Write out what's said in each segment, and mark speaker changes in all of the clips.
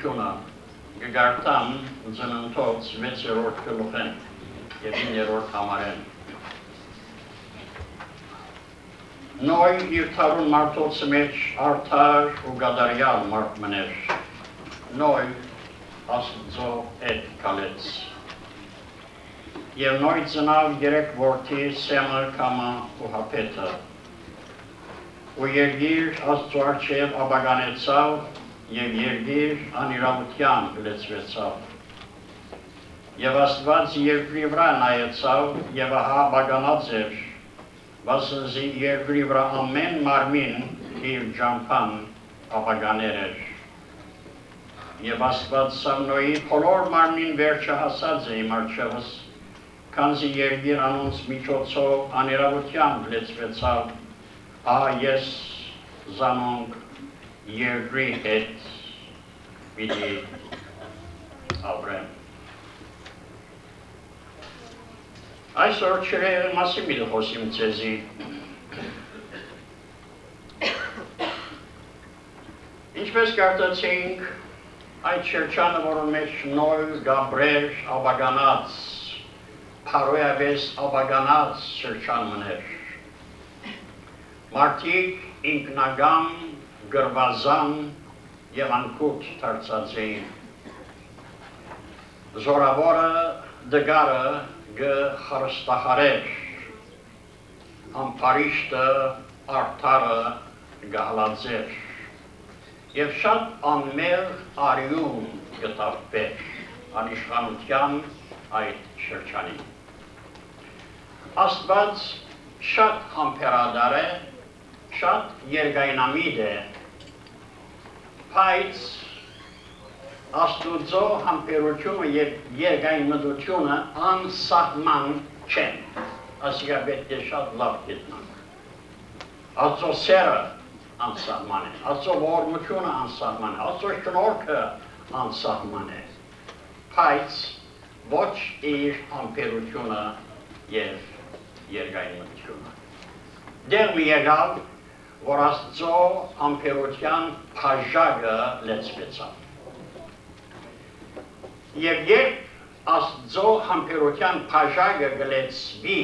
Speaker 1: ամբերությունը գգարտամ ծննդոց 6-րդ գլուխեն և 9-րդ համարեն։ Նոյ իր թարուն մարդոցը մեջ արդար ու գադարյալ մարդ մներ, նոյ աստծո էդ կալեց։ Եվ նոյ ծնավ երեք որդի սեմը կամը ու հապետը, ու երգիր աստծո արջև աբագանեցավ և երգիր անիրավության լեցվեցավ։ Եվ աստված երկրի վրա նայեցավ և ահա աբագանած էր, վասնզի երկրի վրա ամեն մարմին իր ջամփան աբագաներ էր։ Եվ աստված Սամնոյի բոլոր մարմին վերջը հասած է իմ առջևս, քանզի երգիր անոնց միջոցով անիրավությամբ լեցվեցավ, ահա ես զանոնք երկրի հետ պիտի ապրեմ։ Այսօր չրեղի մասին մի խոսիմ ձեզի։ Ինչպես կարդացինք, այդ շրջանը, որը մեջ նոր գաբրեր աբագանած, փարոյավես աբագանած շրջան մներ։ Մարդիկ ինքնագամ, գրվազան և անկուտ դարձած էին։ Զորավորը դգարը գխրստախարեր, ամպարիշտը արդարը գահլաձեր, և շատ անմեղ արյուն գտավվեր անիշխանության այդ շրջանին։ Աստված շատ համբերադար է, շատ երկայնամիտ է, բայց Աստուծո համբերությունը և երկայնմտությունը անսահման չեն, ասիկա պետք է շատ լավ գիտնանք։ Աստծո սերը անսահման է, Աստծո ողորմությունը անսահման է, Աստծո շնորհքը անսահման է, բայց ոչ իր համբերությունը և երկայնմտությունը։ Դեռ մի եկավ, որ Աստծո համբերության բաժակը լեցվեցավ։ Եվ երբ Աստծո համբերության բաժակը գլեցվի,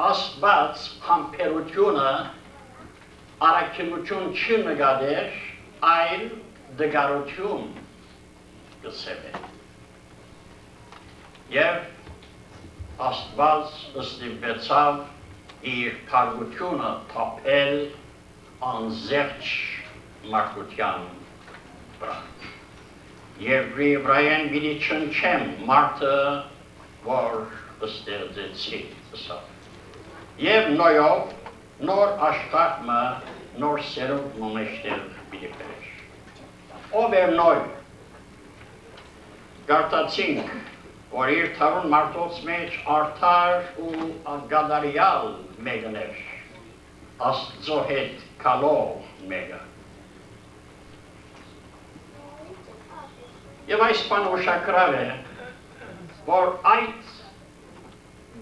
Speaker 1: Աստված համբերությունը առաքինություն չնկատեր, այլ դգարություն կսևեր։ Եվ Աստված ստիպեցավ իր թարգությունը թափել անզեղջ մարդկության վրա։ Երկրի վրայեն պիտի չնչեմ մարդը, որ ստեղծեցի, ասավ։ Եվ նոյով նոր աշխարհը, նոր սերունդը մեջտեղ պիտի բերեր։ Ով էր նոյ։ Կարդացինք, որ իր թարուն մարդոց մեջ արդար ու գադարյալ մեկն էր, Աստծո հետ կալող մեկը։ Եվ այս բանը ուշագրավ է, որ այդ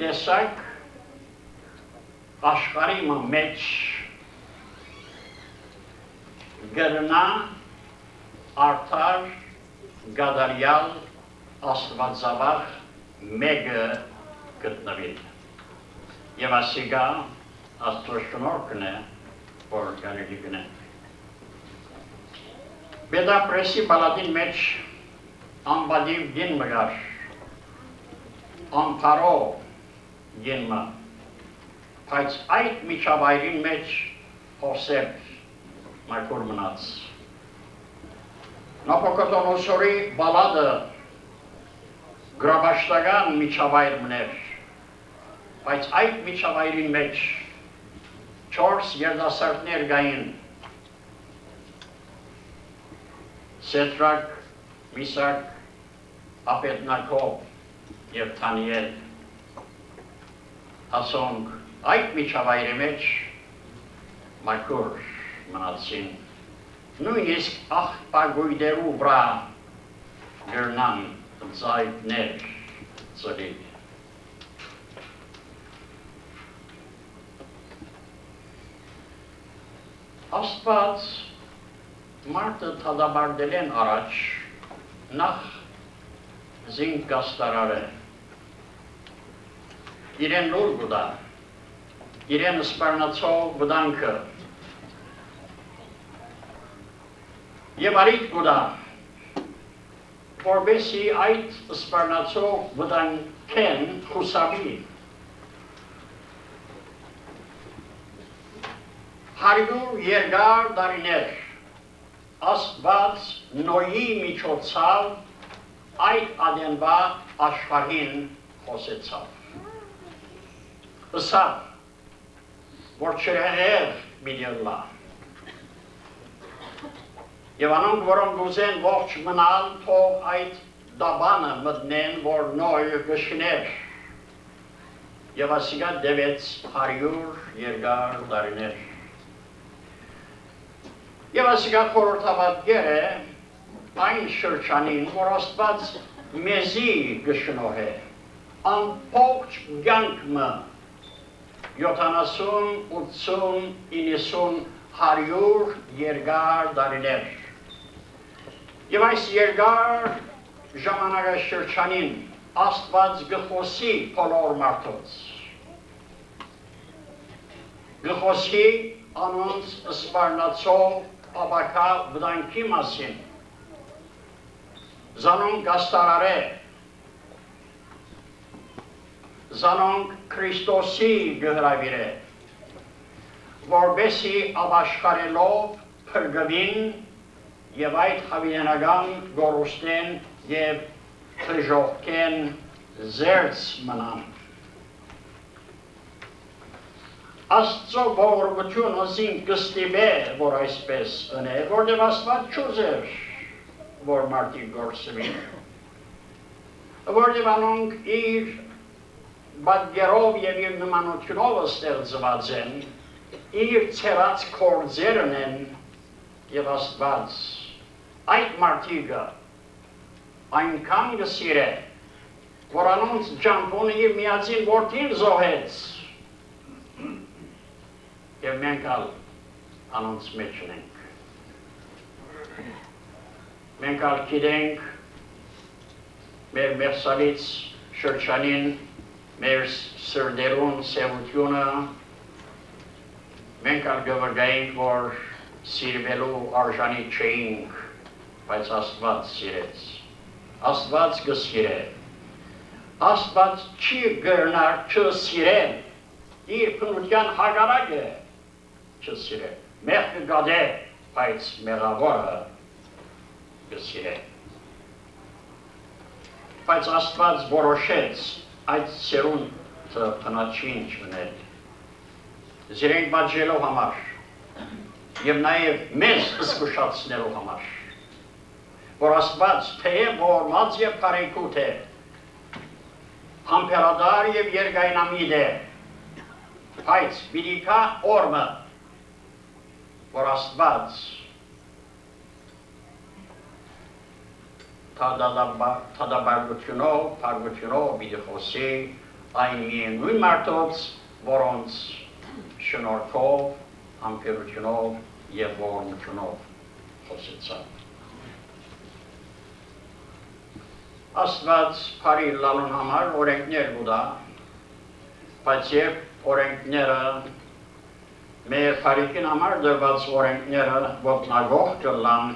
Speaker 1: տեսակ աշխարհի մեջ գրնա արդար գադարյալ աստվածավախ մեկը գտնվի։ Եվ ասիկա Աստծո շնորհքն է, որ կարելի գնանք։ Բեդապրեսի բալադին մեջ անբադիվ գին մգար, անպարո գինը, բայց այդ միջավայրին մեջ հոսեր մայքուր մնաց։ Նապոկոտոնոսորի բալադը գրաբաշտական միջավայր մներ, բայց այդ միջավայրին մեջ 4 երդասարտներ գային, Սեդրակ, Միսակ, Աբեդնագո և Դանիել, ասոնք այդ միջավայրի մեջ մայքուր մնացին, նույնիսկ աղբագույդերու վրա գրնան ձայններ ծրի։ Աստված Մարդը թադաբարդել են առաջ, նախ զինք գաստարար է, իրեն լուր գուդա, իրեն սպարնացող վդանքը, և արիտ գուդա, որբեսի այդ սպարնացող վդանքեն խուսավի, 100 երկար դարիներ Աստված Նոյի միջոցով այդ ադենվա աշխարհին խոսեցավ։ Ըսավ, որ չրեղեր միդիլլա։ Եվ անոնք, որոնք ուզեն ողջ մնալ, թող այդ դաբանը մտնեն, որ Նոյը գշներ։ Եվ ասիգա դևեց 100 երկար դարիներ։ Եվ ասիգա խորհրդաբադգեր է այն շրջանին, որ Աստված մեզի գշնող է, ամբողջ կյանքը 70, 80, 90, 100 երկար դարիներ։ Եվ այս երկար ժամանակաշրջանին Աստված գխոսի բոլոր մարդոց։ Գխոսի անոնց սպարնացող ապակա վդանքի մասին, զանոնք գաստարար է, զանոնք Քրիստոսի գհրավիր է, որբեսի ապաշխարելով փրկվին և այդ հավիենական գորուստեն և թժողքեն զերծ մնան։ Աստծո ողորմությունը զինք կստիպե, որ այսպես ընե, որտև Աստված չուզեր, որ մարդիկ գործվին, որտև անոնք իր բադգերով և իր նմանությունով ստեղծված են, իր ցերած կործերն են և Աստված այդ մարդիկը այնքան կսիրե, որ անոնց ջանքոնը իր միածին որդին զոհեց, և մենք ալ անոնց մեջ ենք։ Մենք ալ գիտենք մեր մեղսալից շրջանին, մեր սրդերուն սևությունը, մենք ալ գվրգայինք, որ սիրվելու արժանի չէինք, բայց Աստված սիրեց։ Աստված գսիրե։ Աստված չի գրնար չսիրեն, իր փնության հագարակ է չսիրե։ Մեղքը գադե, բայց մեղավորը գսիրե։ Բայց Աստված որոշեց այդ սերունդը փնաչին չմնել։ Զիրենք բաժելով համար և նաև մեզ զգուշացնելու համար, որ Աստված թեև ողորմած և բարեգութ է, համբերադար և երկայնամիտ է, բայց պիտի կա օրը, որ Աստված թադաբարդությունով, փառությունով պիտի խոսի այն միևնույն մարդոց, որոնց շնորհքով, համբերությունով և ողորմությունով խոսեցավ։ Աստված բարի լալուն համար օրենքներ կուտա, բայց երբ օրենքները մեր բարիքին համար դրված օրենքները ոտնագող կլան,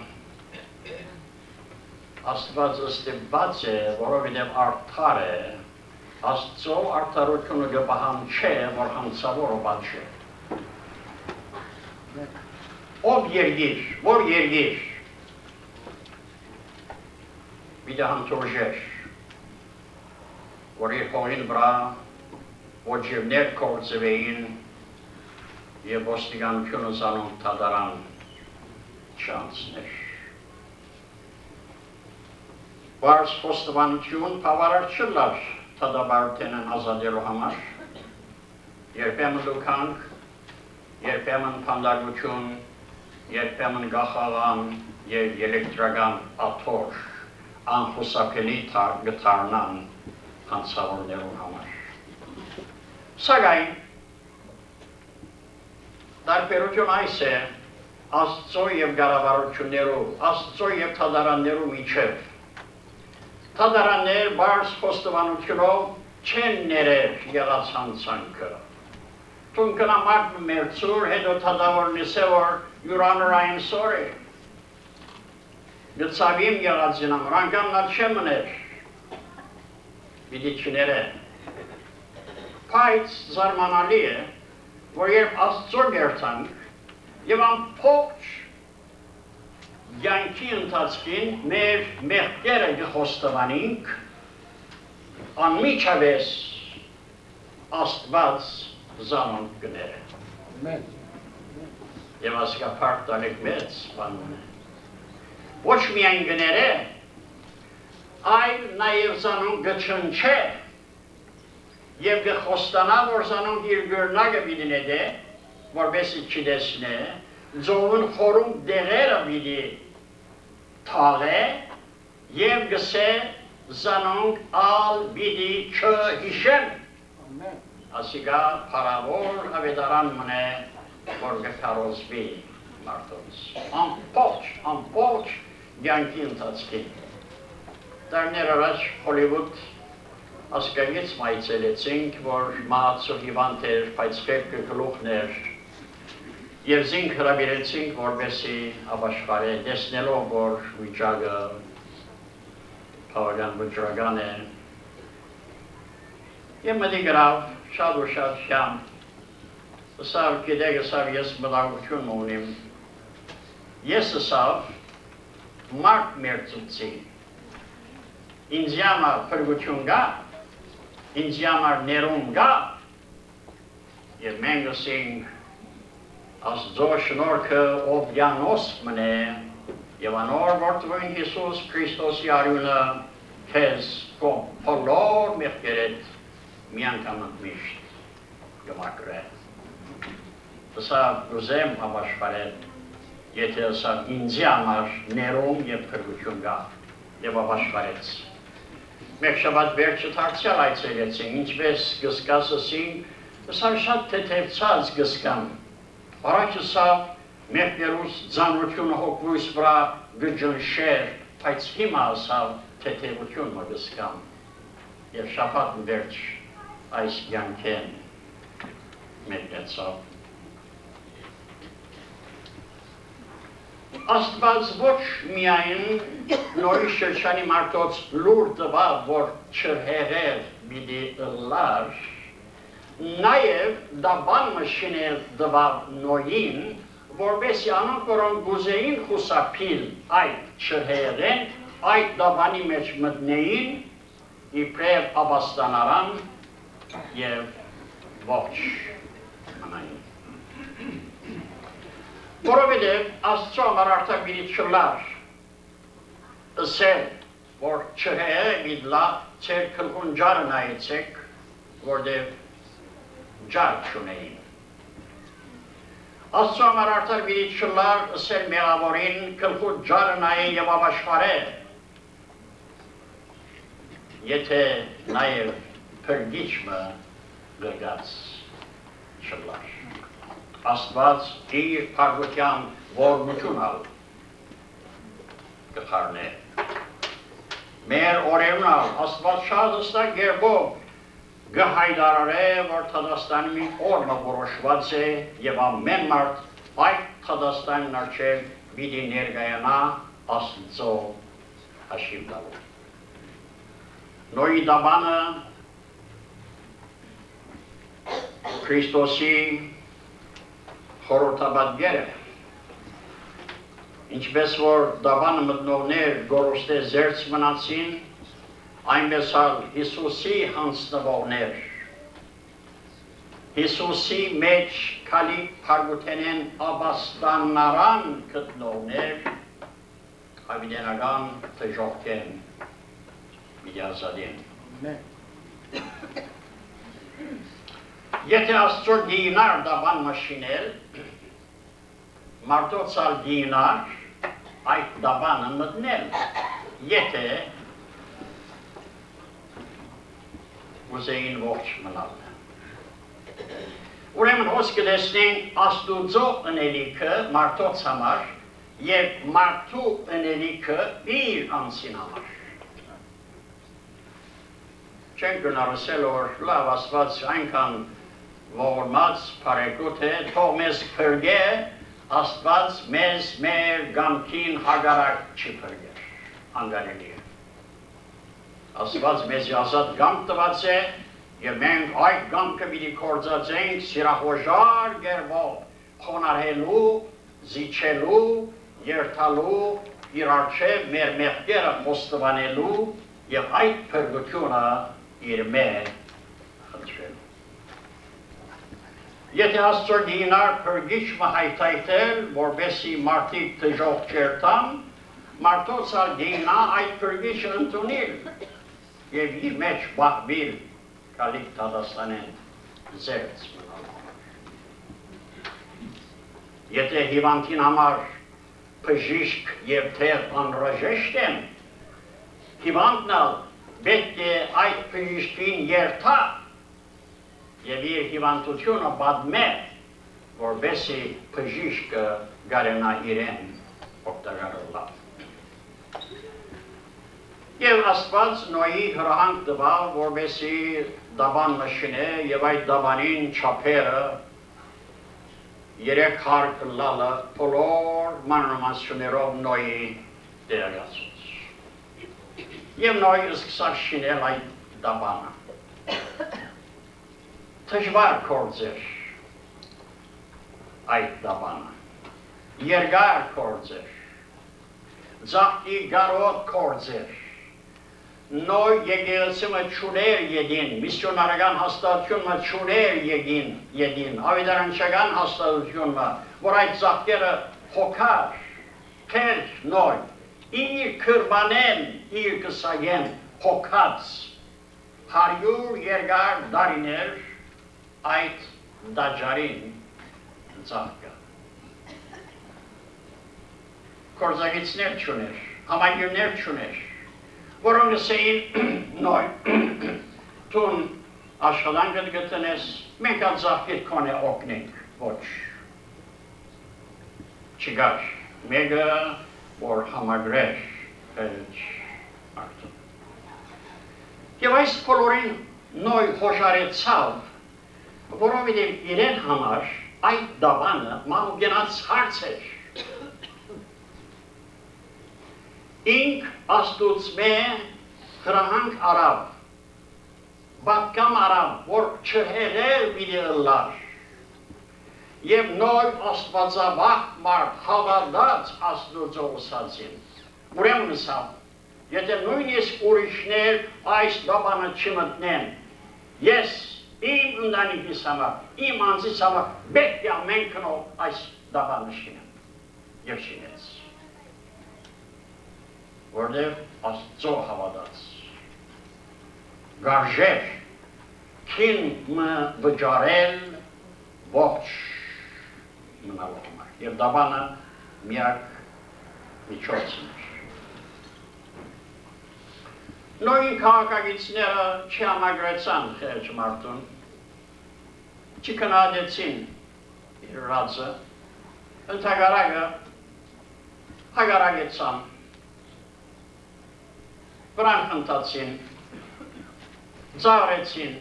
Speaker 1: Աստված ստիպված է, որովհետև արդար է, Աստծո արդարությունը կպահանջի, որ հանցավորը պատժի։ Ով երգիր, որ երգիր, պիտի հանդուրժեր, որ իր հողին վրա ոչիվներ կործվեին և ոստիկանությունը զանոնք թադարան չանցներ։ Բայց խոստովանություն բավարար չլար թադաբարդենն ազատելու համար, երբեմն դուքանք, երբեմն փանդագություն, երբեմն գախաղան և էլեկտրական աթոռ անխուսափելի գթարնան հանցավորներու համար։ Սակայն, տարբերություն այս է, Աստծո եւ գարավարություններով, Աստծո եւ թադարաններու միջև։ Թադարաններ բարձ խոստովանությունով չեն ներեր եղած հանցանքը։ Թունքնամարդ մերցուր հետո թադավորնիսե որ յուրանորային սոր է։ Գծավիմ եղածին ամրանքան նա չեմ ներ։ Բիդի չները։ Պայց զարմանալի է, որ երբ Աստծո գերտանք և ամբողջ յանքի ընթացքին մեր մեղքերը կխոստովանենք, անմիջապես Աստված զանոնք կները։ Եվ ասկա պարկ տալեք մեծ բանն է։ Ոչ միայն կները, այլ նաև զանոնք կչնչե և կխոստանա, որ զանոնք իր գրնագը բիդին է, որբեսի չդեսնե, ձողուն խորում դեղերը բիդի թաղե և գսե զանոնք ալ բիդի չհիշեն։ Ասիկա պարավոր հավետարան մնե, որ գկարոզվի մարդոց։ Ամբողջ յանքի ընթացքին։ Տարներ առաջ Հոլիվուդ ասկայից մայցելեցինք, որ մահացու հիվանդ էր, բայց խելքը գլուխն էր, և զինք հրավիրեցինք, որպեսի ապաշխարե, տեսնելով, որ վիճակը բավական վճռական է։ Եվ մտի գրավ, շատ ու շատ շամ, ասավ, գիտեք, ասավ, ես մտահոգություն ունիմ, ես ասավ, մարդ մերձուցի, ինձ համար փրկություն կա, ինձ համար ներում կա, և մենք ասենք, Աստծո շնորհքը օվյանոս մնե, և անոր որդվին Հիսուս Քրիստոսի արյունը քեզ բոլոր մեղքերդ մի անգամ ընդմիշտ կմաքրե։ Ասավ ուզեմ ապաշխարել, եթե ասավ ինձ համար ներում և փրկություն կա, և ապաշխարեց։ Մեկ շաբաթ վերջը դարձյալ այցելեցին, ինչպես գսկաս ասին, ասավ շատ թեթևցած գսկան։ Առաջ ասավ մեղքերուս ձանրությունը հոգվույս վրա գջնշեր, բայց հիմա ասավ թեթևություն մգսկան և շաբաթ վերջ այս յանքեն մեկնեցավ։ Աստված ոչ միայն նորի շրջանի մարդոց լուր տվավ, որ չհեղեր բիդի ըլլար, նաև դաբան մշինել դվավ նոյին, որբեսի անոնք, որոնք գուզեին խուսափիլ այդ չհեղեն, այդ դաբանի մեջ մտնեին, իբրև ապաստանարան և ողջ մնային։ Որովհետև Աստծո համար արտագիրի չլար, ըսել, որ չհեղե միդլա, ծեր կլխուն ջարը նայեցեք, որդև ջար չունեին։ Աստծո համար արտագիրի չլար, ըսել մեղավորին, կլխուն ջարը նայե և ապաշխարե, եթե նաև փրկիչը գրգած չլար։ Աստված իր փառության ողորմություն ալ կխառնե։ Մեր օրերուն ալ Աստված շատ հստակ երբով գհայդարարե, որ Թադաստանի մի օրը որոշված է և ամեն մարդ այդ Թադաստանին առջև պիտի ներկայանա Աստծո հաշիվ տալու։ Նոյի դաբանը Քրիստոսի խորհրդաբանները, ինչպես որ դաբանը մտնողներ գորոստե զերծ մնացին, այնպես ալ Հիսուսի հանձնվողներ, Հիսուսի մեջ քալի փարգութենեն ապաստանարան գտնողներ, հավիտենական թժողքեն պիտի ազատեն։ Եթե Աստծո դինար դաբան մաշինել, մարդոցալ դինար այդ դաբանը մտնել, եթե ուզեին ողջ մնալ։ Ուրեմն հոս կտեսնենք Աստուծո ընելիքը մարդոց համար եւ մարդու ընելիքը իր անձին համար։ Չենք գնարսել որ լավ Աստված այնքան ողորմած բարեկոտ է, թող մեզ փրկե, Աստված մեզ մեր գամքին հագարակ չի փրկեր, անգարելի է։ Աստված մեզ ազատ գամք տված է, եւ մենք այդ գամքը պիտի կործածենք սիրախոժար գերվով, խոնարհելու, զիջելու, երթալու, իր առջև մեր մեղքերը խոստովանելու եւ այդ փրկությունը իր մեր խնդրելու։ Եթե Աստծո դինար փրկիչը հայթայթել, որպեսզի մարդիկ դժոխք չերթան, մարդոց դինա այդ փրկիչը ընդունել եւ իր մեջ բախվել կալիք դադաստանեն զերծ մնալու։ Եթե հիվանդին համար բժիշկ եւ թեր անհրաժեշտ են, հիվանդն պետք է այդ բժիշկին երթա եւ իր հիվանդությունը պատմե, որպեսզի բժիշկը գարենա իրեն օգտագործել։ Եվ Աստված Նոյի հրահանգ տվավ, որպեսզի դաբան մշինե եւ այդ դաբանին չափերը 3 հարկ լալը բոլոր մանրամասներով Նոյի դերակացուց։ Եվ Նոյը սկսավ շինել այդ դաբանը։ Դժվար գործ էր այդ դաբանը, երկար գործ էր, ձախտի գարոտ գործ էր, նոր եկեղեցումը չուներ յետին, միսիոնարական հաստատությունը չուներ յետին, ավետարանչական հաստատությունը, որ այդ ձախտերը հոգար, թեր նոր, իր կրբանեն, իր կսագեն հոգած, 100 երկար դարիներ այդ դաջարին ձախկը։ Կորզագիցներ չուներ, համագիրներ չուներ, որոնք ասեին նոյ, տուն աշխատանքդ գտնես, մենք այդ ձախկիդ կոնե օգնենք, ոչ, չգար, մեկը, որ համագրեր պերջ արդում։ Եվ այս բոլորին նոյ խոշարեցավ, որովհետև իրեն համար այդ դավանը մանուկենաց հարց էր։ Ինք Աստուծմե հրահանգ արավ, բատկամ արավ, որ չհեղել պիտի ըլլար, և նոր աստվածավախ մարդ հավատաց Աստուծո ուսածին։ Ուրեմն ասավ, եթե նույնիսկ ուրիշներ այս դավանը չմտնեն, ես իմ ընտանիքիս համար, իմ անձիս համար պետք է ամեն քնով այս դավանը շինեմ եւ շինեց։ Որտեղ Աստծո հավատաց։ Գարժեր քին վճարել ողջ մնալու համար եւ դավանը միակ միջոցն էր։ Նույն քաղաքագիցները չհամագրեցան խեղճ մարդուն, չքննադեցին իր ռածը, ընդհակառակը հագարակեցան, վրան խնդացին, ծաղրեցին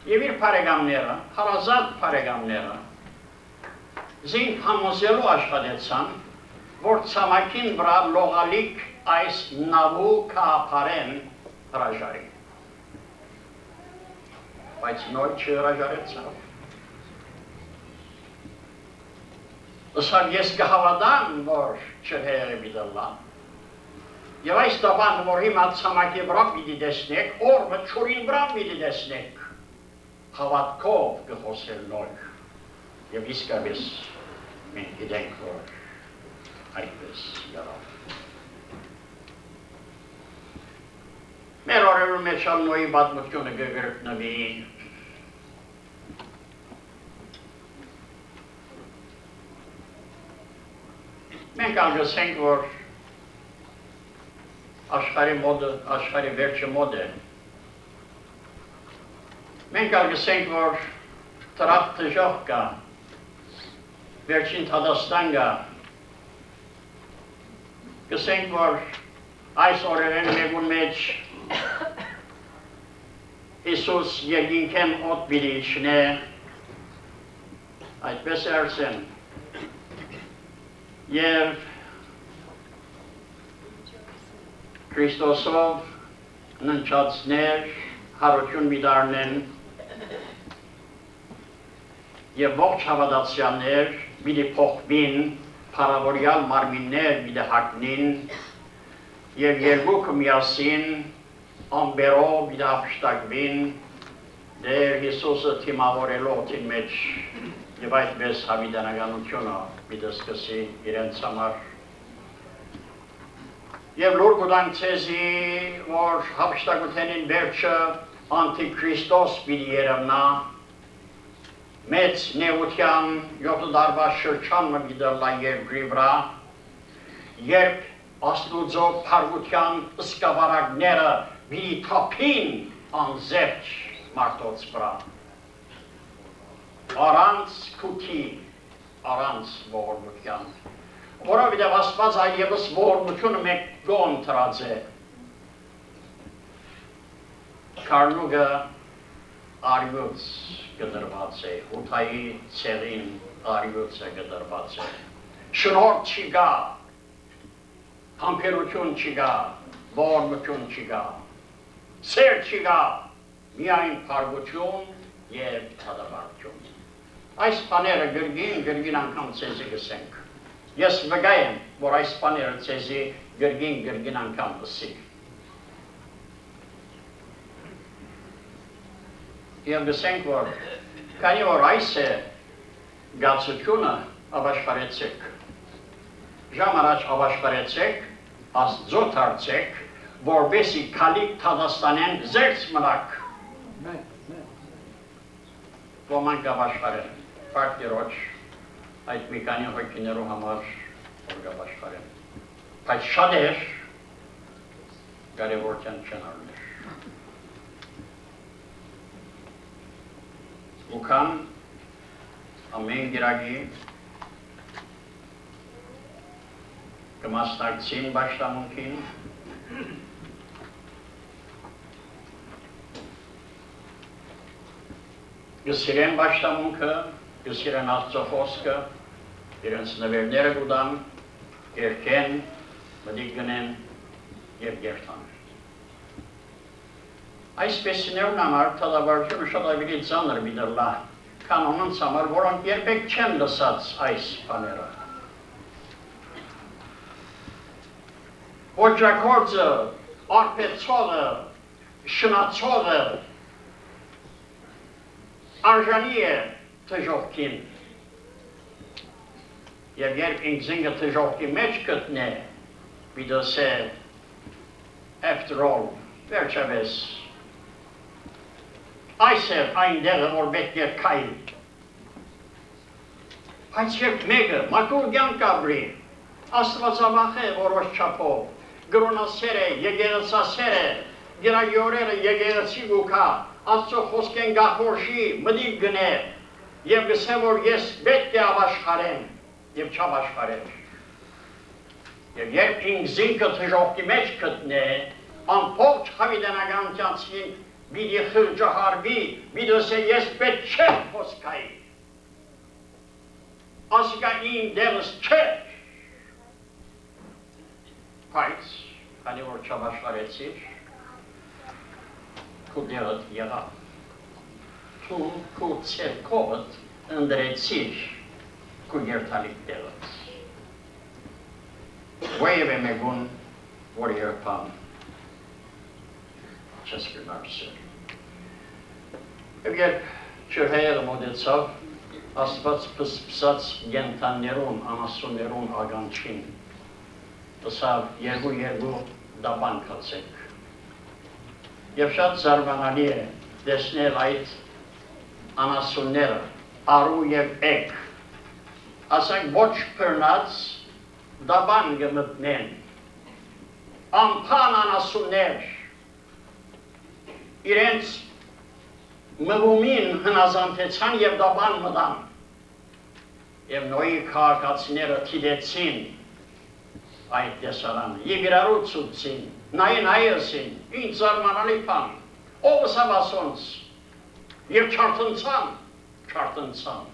Speaker 1: եւ իր բարեկամները, հարազատ բարեկամները զինք համոզելու աշխատեցան, որ ցամաքին վրա լողալիք այս նավու կապարեն հրաժարի։ Բայց նոր չհրաժարեցավ։ Ըստ ես կհավատամ, որ չհեղի բիդալլա։ Եվ այս դաբան, որ հիմա ցամաքի վրա պիտի տեսնեք, օրը չորին վրա պիտի տեսնեք, հավատքով կխոսել նոր։ Եվ իսկապես մենք գիտենք, որ այդպես եղավ։ Մեր օրերում մեջ Նոյի պատմությունը կգրկնվի մենք անգսենք, որ աշխարհի վերջը մոտ է։ Մենք անգսենք, որ տրապ տժող կա, վերջին թադաստան կա, կսենք, որ այս օրերեն մեկուն մեջ Հիսուս երկինքեն օդ բիլի իչնե, այդպես է արսեն, և Քրիստոսով ննչացներ, հարություն միդարնեն, և ողջ հավատացյալներ բիլի փոխվին, փառավորյալ մարմիններ բիլի հագնին, և երկուքը միասին ամբերով բիլի ապշտակվին, դեր Հիսուսը թիմավորելով օդին մեջ, և այդպես հավիտենականությունը բիլի սկսի իրենց համար։ Եվ լուր կուտանք ցեզի, որ հապշտակութենին վերջը անտիքրիստոս բիլի երևնա, մեծ նեղության 7 տարվա շրջանը գիտելա երկրի վրա, երբ Աստուծո փառության սկավառակները բիլի թափին անզերծ մարդոց վրա, առանց քութի, առանց ողորմության, որովհետև Աստված այլևս ողորմությունը մեկ գոն տրած է, քարնուկը արյուծ գդրված է, հութայի ցեղին արյուծ է գդրված է, շնորհ չի գա, համբերություն չի գա, ողորմություն չի գա, սեր չի գա, միայն փառություն և թադավարություն։ Այս բաները գրգին անգամ ցեզի գսենք։ Ես վկա եմ, որ այս բաները ցեզի գրգին անգամ գսի։ Եվ գսենք, որ քանի որ այս է գացությունը, ապաշխարեցեք։ Ժամ առաջ ապաշխարեցեք, Աստծո դարձեք, որպեսզի քալիք թադաստանեն զերծ մնաք։ Ոմանք ապաշխարեն, Փառք Տիրոջ, այդ մի քանի հոգիներու համար որ ապաշխարեն։ Բայց շատեր կարևորության չեն առնել։ Ուքան ամեն գիրագի կմասնակցին պաշտամունքին, կսիրեն պաշտամունքը, կսիրեն Աստծո խոսքը, իրենց նվերները կուտան, երկեն, մտիկ գնեն և երթան։ Այսպեսիներուն համար թադավարությունը շատ ավելի ծանր միտելա, քան անոնց համար, որոնք երբեք չեն լսած այս բաները։ Ոճակործը, արպեցողը, շնացողը արժանի է թժողքին։ Եվ երբ ինքզինքը թժողքի մեջ գտնե, պիտես է after all, վերջապես, այս է այն դեղը, որ պետք է քայլ։ Բայց երբ մեկը մաքուր կյանք ապրի, աստվածավախ է որոշ չափով, գրոնասեր է, եկեղեցասեր է, գիրագյորերը եկեղեցի գուքա, Աստծո խոսքեն գախորշի, մտիկ գնե, և գսե, որ ես պետք է ապաշխարեմ, և չապաշխարեմ։ Եվ երբ ինքզինքը թժողքի մեջ գտնե, ամբողջ հավիտենականությանցին պիտի խղճահարվի, պիտես է ես պետք չէ խոսքայի։ Ասիկա իմ դեղս չէ։ Բայց, քանի որ չապաշխարեցիր, քու դեղդ եղավ, քու ցերկովդ ընդրեցիր քու երթալիք դեղդ։ Որևէ մեկուն, որ երբան չես գնարսել։ Եվ երբ ջրհեղը մոտեցավ, Աստված պսպսած գենթաններուն, անասուններուն ագանչին, տսավ երկու դաբան կացեք։ Եվ շատ զարմանալի է տեսնել այդ անասունները, արու և էգ, ասենք ոչ պրնած դաբան գմտնեն, ամպան անասուններ, իրենց մղումին հնազանդեցան և դաբան մտան, և նոյի քաղաքացիները թիդեցին այդ տեսարանը, և իրարու ցուցին, նայեցին, ինչ զարմանալի բան, ով ասավ ասոնց, և չարտնցան,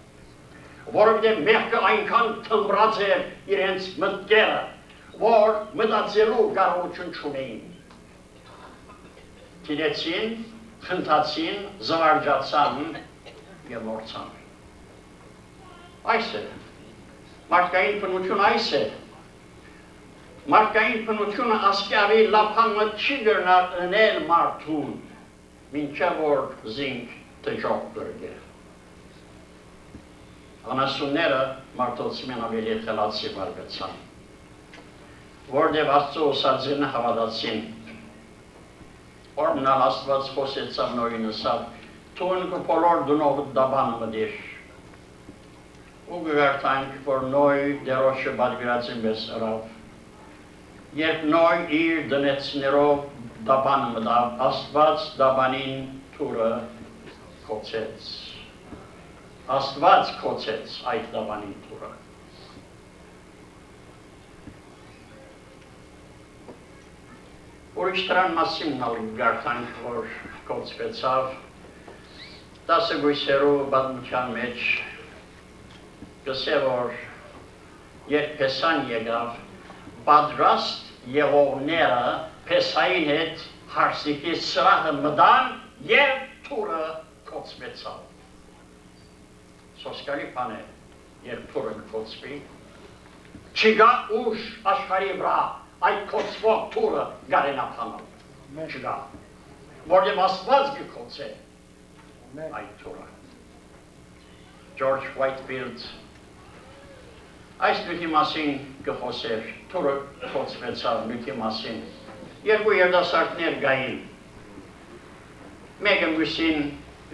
Speaker 1: որովհետև մեղքը այնքան թմրած էր իրենց մտքերը, որ մտածելու կարողություն չունեին։ Թիդեցին, խնդացին, զվարճացան և մորցան։ Այս է, մարդկային բնությունը այս է, մարդկային բնությունը ասկյավի լապանը չի գրնել մարդուն, մինչև որ զինք տժող գրգեր։ Անասունները մարդոցմեն ավելի խելացի վարգացան, որդև Աստծո ուսածին հավատացին, որմնալ Աստված խոսեցավ նոյին ասավ, թուն կու բոլոր դունով դաբանը մդիր, ու գգարտանք, որ նոյ դերոշը բադգրացին բես հրավ, երբ նոյ իր դնեցներով դաբանը մդավ, Աստված դաբանին թուրը կոցեց, Աստված կոցեց այդ դաբանին թուրը։ Ուրիշ դրան մասին գարտանք, որ կոցվեցավ, 10 գույսերու բադմության մեջ գսե, որ երբ Փեսան եկավ, պատրաստ եղողները Փեսային հետ հարսիկի սրահը մտան և թուրը կոցվեցավ։ Սոսկալի բան է, երբ թուրը կոցվի, չկա ուժ աշխարհի վրա այդ կոցվող թուրը գարենափանել, չկա, որտև Աստված կկոցե այդ թուրը։ Ջորջ Ուայթֆիլդ այս նյութի մասին կխոսեր, թուրը կոցվեցավ նյութի մասին, երկու երդասարտներ գային, մեկը մյուսին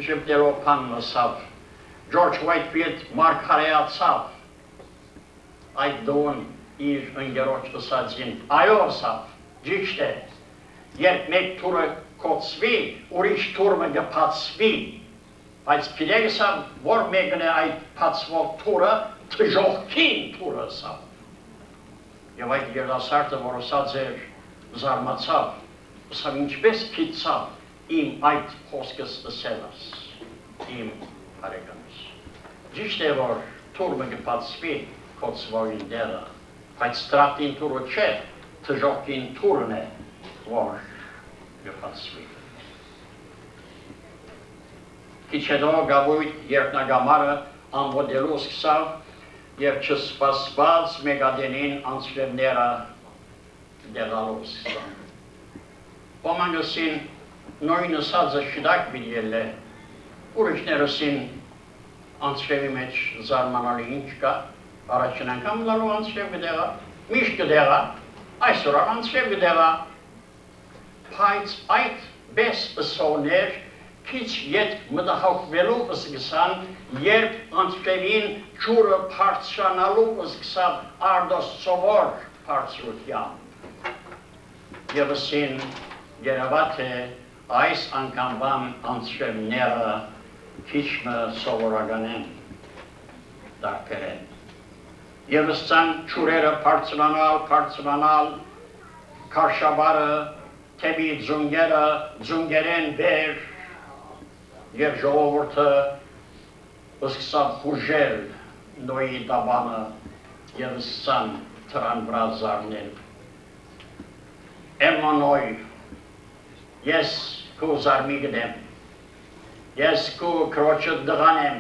Speaker 1: ժպտերով բան լսավ, Ջորջ Ուայթֆիլդ մարգարեացավ, այդ դոն իր ընկերոջ ասացին, այո ասավ, ճիշտ է, երբ մեկ թուրը կոցվի, ուրիշ թուրը կփացվի, բայց գիտեք ասավ, որ մեկն է այդ փացվող թուրը, թժողքին թուրը ասավ։ Եվ այդ երդասարտը, որ ասած էր, զարմացավ, ասավ ինչպես գիտցավ իմ այդ խոսքս ասելս, իմ հարեգանս։ Ճիշտ է, որ թուրը կփացվի կոցվողին դերը, բայց տրատին թուրը չէ, թժողքին թուրն է, որ կփացվի։ Քիչ հետո գավույթ երկնագամարը անվոտելու սկսավ և չսպասված մեգադենին անցրևները դեղալու սկսան։ Ոմանք նոյն ասածը շդակ բիդել է, ուրիշներըսին անցրևի մեջ զարմանալի ինչ կա, առաջին անգամ լալու անցրև գդեղա, միշտ գդեղա, այսօր անցրև գդեղա, բայց այդ բես ըսողներ քիչ ետ մտահոգվելու սկսան, երբ անցրևին ջուրը բարձրանալու սկսավ արդոստովոր բարձրությամբ։ Եվ ասին երևաք է այս անգամվան անցրևները քիչմը սովորական են, դարբեր են։ Եվ ըստան ջուրերը բարձրանալ, քարշաբարը, թեպի ձունգերը, ձունգերեն վեր, և ժողովուրդը սկսավ խուժել նոյի դաբանը և ըստան թրան վրա զարնել։ Էմանոյ, ես քո զարմի գդեմ, ես քո քրոջդ դղան եմ,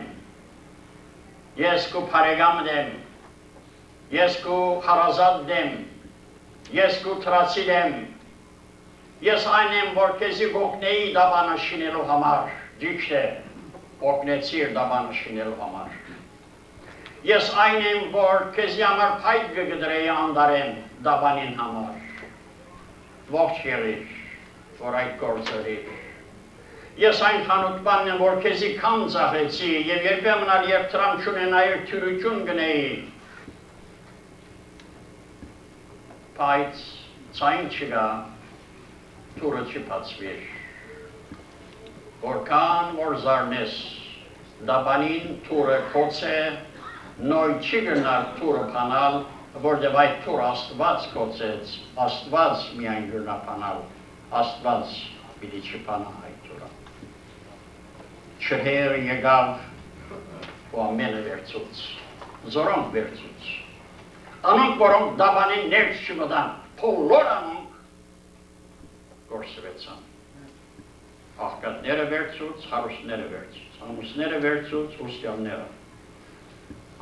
Speaker 1: ես քո փարեգամն եմ, ես քո հարազատն եմ, ես քո թրացիլ եմ, ես այն եմ, որ քեզի կօգնեի դաբանը շինելու համար, ճիշտ է, օգնեցիր դաբանը շինելու համար։ Ես այն եմ, որ քեզի համար փայտ կգդրեի անդարեմ դաբանին համար։ Ողջ եղիր, որ այդ գործերիր։ Ես այն խանութ եմ, որ քեզի քամ ծախեցի և երբեմն ալ երբ տրամ չունենայր թյուրություն գնեի, բայց ցայն չկա, թուրը չի բացվիր։ որքան որ զարնես, դաբանին թուրը կոծե, նոյ չի գնար թուրը պանալ, որտև այդ թուրը Աստված կոծեց, Աստված միայն գնա պանալ, Աստված պիտի չպանա այդ թուրը։ Չհերը եկավ ու ամենը վերցուց, զորոնք վերցուց, անոնք որոնք դաբանին ներս չմտան, բոլոր անոնք գործվեցան։ Աղքատները վերցուց, հարուստները վերցուց, ամուսները վերցուց, ուսյալները,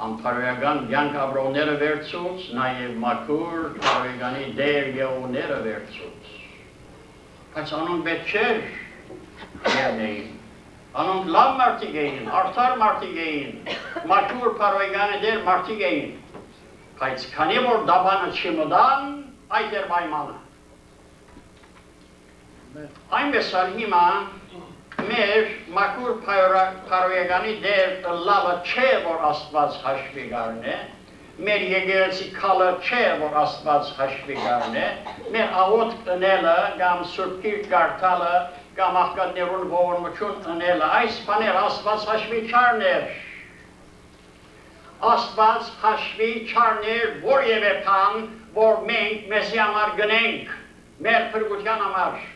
Speaker 1: անփարոյական կյանք ապրողները վերցուց, նաև մաքուր փարոյականի դեր եղողները վերցուց։ Բայց անոնք պետք չէր եղնեին, անոնք լավ մարդիկ էին, արդար մարդիկ էին, մաքուր փարոյականի դեր մարդիկ էին, բայց քանի որ դաբանը չմտան, այդ էր պայմանը։ Այնպես էլ հիմա մեր մաքուր փարոյականի դեր լավը չէ, որ Աստված հաշվի գարնե, մեր եկեղեցի քալը չէ, որ Աստված հաշվի գարնե, մեր աղոտ ընելը, կամ Սուրբ Գիրք կարդալը, կամ աղքատներուն ողորմություն ընելը, այս բաներ Աստված հաշվի չառներ։ Աստված հաշվի չառներ որևէ բան, որ մենք մեզի համար գնենք, մեր փրկության համար։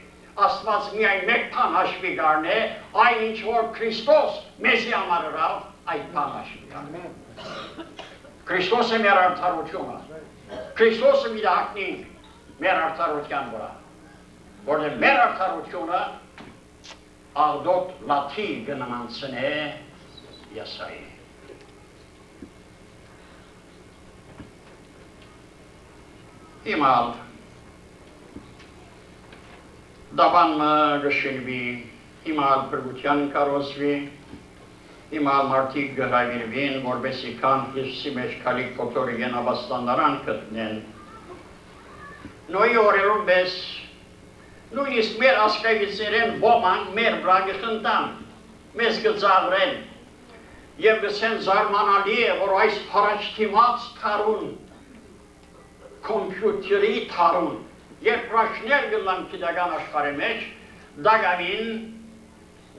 Speaker 1: Աստված միայն մեկ բան հաշվի գարնե, այն ինչ որ Քրիստոս մեզի համար ըրավ, այդ բան հաշվի գարնե։ Քրիստոսը մեր արդարությունը, Քրիստոսը մի հագնենք մեր արդարության վրա, որտեղ մեր արդարությունը աղդոտ լաթի գնամանցնե Եսայի։ Հիմալ դաբանը գշինվի, հիմալ փրկության կարոզվի, հիմալ մարդիկ գհրավիրվին, որպեսզի քան Հիսուսի մեջ քալիք փոթորիգեն ապաստանարան գտնեն։ Նոյի օրերում պես նույնիսկ մեր ասկայիցերեն ոմանք մեր վրա գխնդան, մեզ գծավրեն, եւ գսեն զարմանալի է, որ այս փարաչտիմաց թարուն, կոմպյուտերի թարուն, երբ ռաշներ գլան գիտական աշխարհի մեջ, դագավին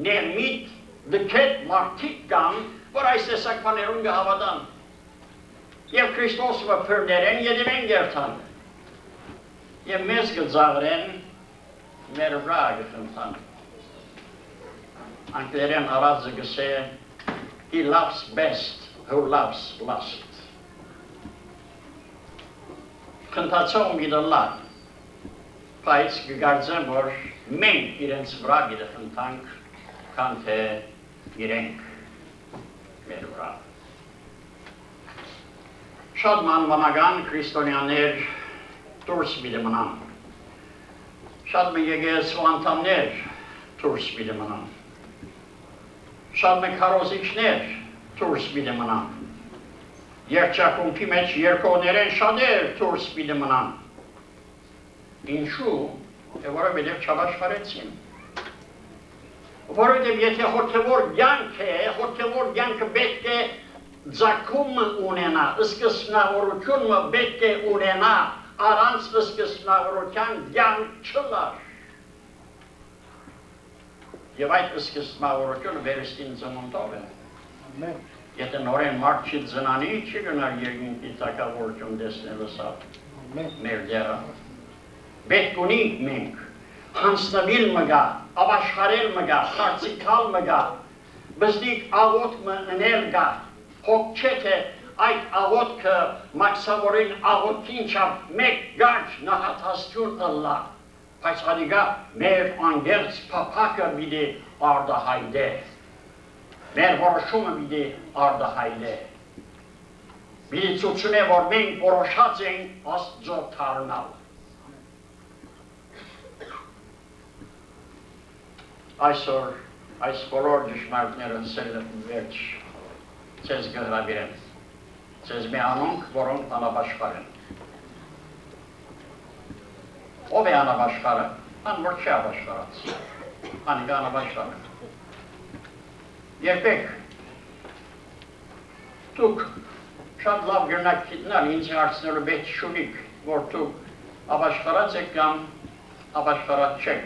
Speaker 1: ներմիտ դքետ մարդիկ կան, որ այս տեսակ բաներուն կհավատան։ Եվ Քրիստոսը փրներեն ետևեն գերտան։ Եվ մեզ գծավրեն մեր վրա գխնդան։ Անգլերեն արածը գսե, he loves best who loves last։ Քնթացող մի դլակ, բայց գգարձեմ, որ մենք իրենց վրա գիտը խնդանք, քան թե իրենք մեր վրա։ Շատ մանվանական քրիստոնյաներ դուրս պիտի մնան, շատ մեկ եկեղեցու անդամներ դուրս պիտի մնան, շատ մեկ քարոզիչներ դուրս պիտի մնան, երջակումքի մեջ երկողներեն շատեր դուրս պիտի մնան։ Ինչու, որովհետև չաշխարեցին։ Որովհետև եթե հոգևոր կյանք է, հոգևոր կյանքը պետք է ձգում ունենա, սկզբնավորությունը պետք է ունենա, առանց սկզբնավորության կյանք չլար։ Եվ այդ սկզբնավորությունը վերստին ծնունդով է։ Եթե նորեն մարդ չի ծնանի, չի գնար երկինքի թագավորություն տեսնելը սա մեր դերը։ Պետք ունենք մենք, հանձնվել մգա, ապաշխարել մգա, խարցիկալ մգա, բզդիկ աղոտ մնել գա, հոգ չէ թե այդ աղոտքը մաքսավորին աղոտքին չապ մեկ գարջ նահատաստյուն ըլլա, բայց հադիգա մեր անգերց պապակը բիդի արդահայդե, մեր որոշումը բիդի արդահայդե, բիդի ծուցուն է, որ մենք որոշած ենք աստծո թարնալ։ Այսօր այս բոլոր ճշմարտները վերջ ցեզ գհրավիրեն, ցեզ մի անոնք, որոնք անապաշխար են։ Ով է անապաշխարը, ան որ չի ապաշխարած, անիկա անապաշխար է։ Երբեք, դուք շատ լավ գրնակ գիտնալ, ինձ հարցնելու պետք չունիք, որ դուք ապաշխարած եք կամ ապաշխարած չեք։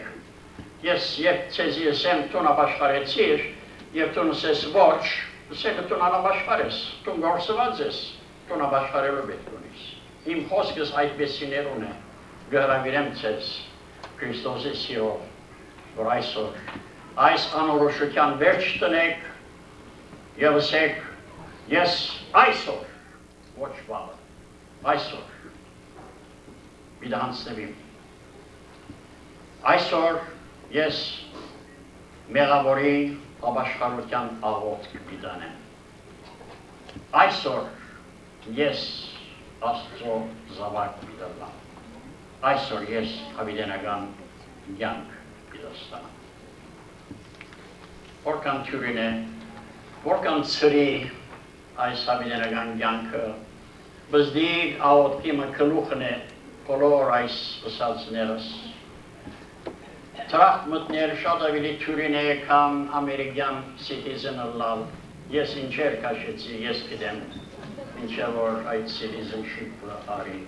Speaker 1: Ես երբ ցեզի ասեմ տուն ապաշխարեցիր, եւ տուն ասես ոչ, ասեք տուն անապաշխարես, տուն գործված ես, տուն ապաշխարելու պետք ունիս։ Իմ խոսքս այդպեսիներուն է, գհրավիրեմ ցեզ Քրիստոսի սիրով, որ այսօր այս անորոշության վերջ տնեք եւ ասեք ես այսօր ոչ վաղը, այսօր պիտի հանձնվիմ։ Այսօր ես մեղավորի ապաշխարության աղոթք պիտանեմ։ Այսօր ես Աստծո զավակ պիտանամ։ Այսօր ես հավիտենական կյանք պիտանամ։ Որքան թյուրին է, որքան ծրի այս հավիտենական կյանքը, բզդիկ աղոթքի մկլուխն է բոլոր այս ըսածներս։ Տրախտ մտներ շատ ավելի թյուրին է քան ամերիկյան citizen-ը լալ։ Ես ինչեր կաշեցի, ես գիտեմ, ինչը որ այդ citizenship-ը արի։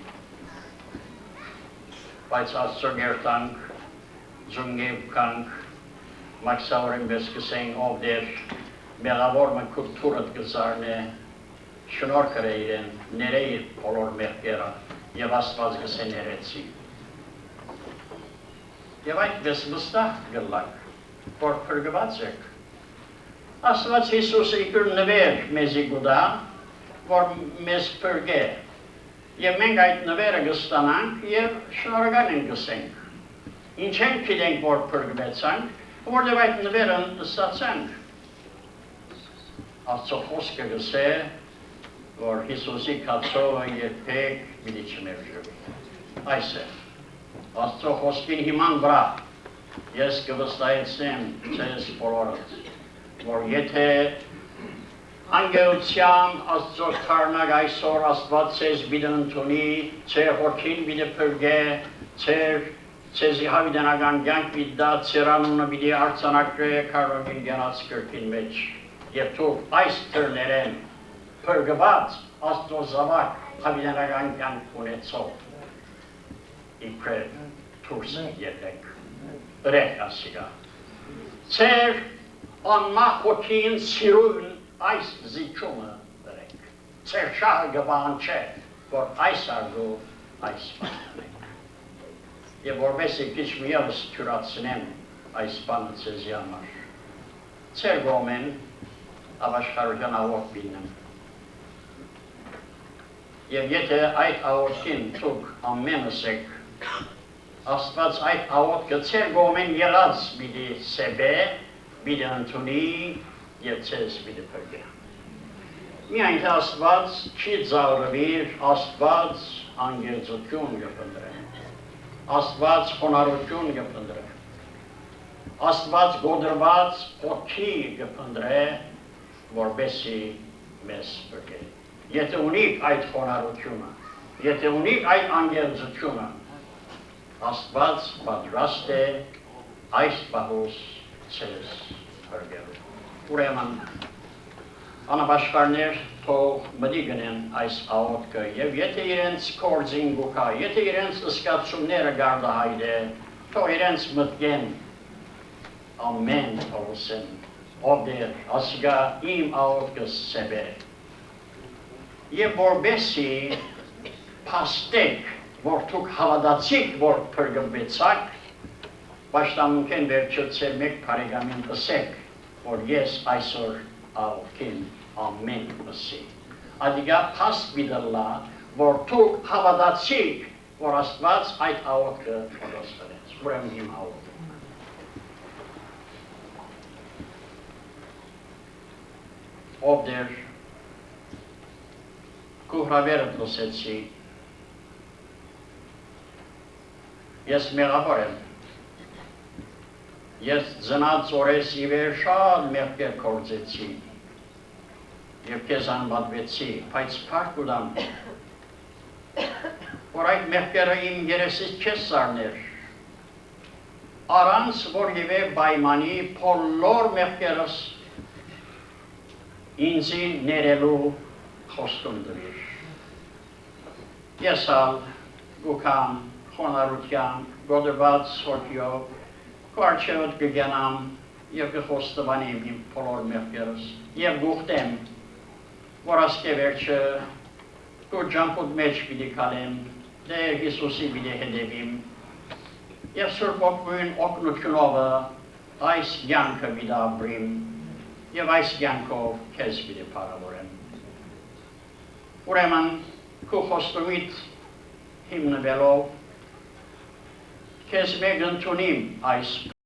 Speaker 1: Բայց Աստծո գերտանք, ձունգև կանք, մաքսավորին բես կսենք ով դեր, մեղավոր մը կուլտուրըտ գզարն է, շնորհ իրեն, ներեի բոլոր մեղքերը եւ Աստված գսե ներեցի։ Եվ այդպես վստահ գլակ, որ փրկված եք։ Աստված Հիսուսը իբր նվեր մեզի գուտա, որ մեզ փրկե։ Եվ մենք այդ նվերը կստանանք եւ շնորհակալ ենք գսենք։ Ինչ ենք գիտենք, որ փրկվեցանք, որտեղ այդ նվերը ստացանք։ Աստծո խոսքը գսե, որ Հիսուսի կացովը երբեք պիտի չմերժվի։ Այս է։ Աստծո խոսքին հիման վրա ես կվստահեցնեմ ձեզ բոլորդ, որ եթե անգելությամբ Աստծո թարնակ այսօր Աստված ձեզ պիտի ընդունի, ձեր հոգին պիտի փրկե, ձեզի հավիտենական կյանք պիտի տա, ձեր անունը պիտի արձանագրե քարոզին գնաց կրկին մեջ, եւ դուք այս դռներեն փրկված Աստծո զավակ հավիտենական կյանք ունեցող իբրև դուրս եկեք, բրեք ասիգա։ Ձեր անմահ հոգին սիրուն այս զիջումը բրեք։ Ձեր շահը գվան չէ, որ այս արգու այս բանենք։ Եվ որպես քիչ միևս թյուրացնեմ այս բանը ձեզի համար։ Ձեր գոմեն ապաշխարության աղոթք բինեմ։ Եվ եթե այդ աղոթքին դուք ամենս եք, Աստված այդ աղոթքը ձեր գոմեն եղած պիտի սեբե, պիտի ընդունի եւ ձեզ պիտի փրկե։ Միայն թե Աստված չի ծաղրվիր, Աստված անգերձություն կփնտրե, Աստված խոնարհություն կփնտրե, Աստված գոդրված հոգի կփնտրե, որպեսզի մեզ փրկե։ Եթե ունիք այդ խոնարհությունը, եթե ունիք այդ անգերձությունը, Աստված պատրաստ է այս պահուս ձեզ փրկելու։ Ուրեմն անապաշխարներ թող մտի գնեն այս աղոթքը եւ եթե իրենց կորձին գուկա, եթե իրենց զգացումները գարդահայտ է, թող իրենց մտքեն ամեն թողսեն, ով դեր ասիգա իմ աղոթքս սեբե։ Եվ որբեսի փաստեք, որ դուք հավատացիք, որ փրկվեցաք, պաշտամունքեն վերջացել մեկ բարեկամին ասեք, որ ես այսօր աղոթքին ամեն ասի։ Adică փաստ բիդլա, որ դուք հավատացիք, որ Աստված այդ աղոթքը պատասխանեց։ Ուրեմն իմ աղոթքը։ Ով դեր կուհրավերը լսեցի, ես մեղավոր եմ, ես ծնած օրես ի վեր շատ մեղքեր գործեցի և քեզ անպատվեցի, բայց փառք ուտամ, որ այդ մեղքերը իմ երեսից չես սարներ, առանց որևէ պայմանի բոլոր մեղքերս ինձի ներելու խոստում տվիր։ Ես ալ գուքամ խոնարհությամբ, գոդրված հոգիով Կարճեոտ կգենամ և կխոստվանիմ իմ բոլոր մեղքերս և գուխտեմ, որ ասկե վերջը քո ջամփոտ մեջ պիտի քալեմ, Տեր Հիսուսի պիտի հետևիմ և Սուրբ Օգնություն օգնությունով այս կյանքը պիտի ապրիմ և այս կյանքով քեզ պիտի փառավորեմ։ Ուրեմն քո խոստումիդ հիմնվելով քեզ մեկ ընդունիմ այս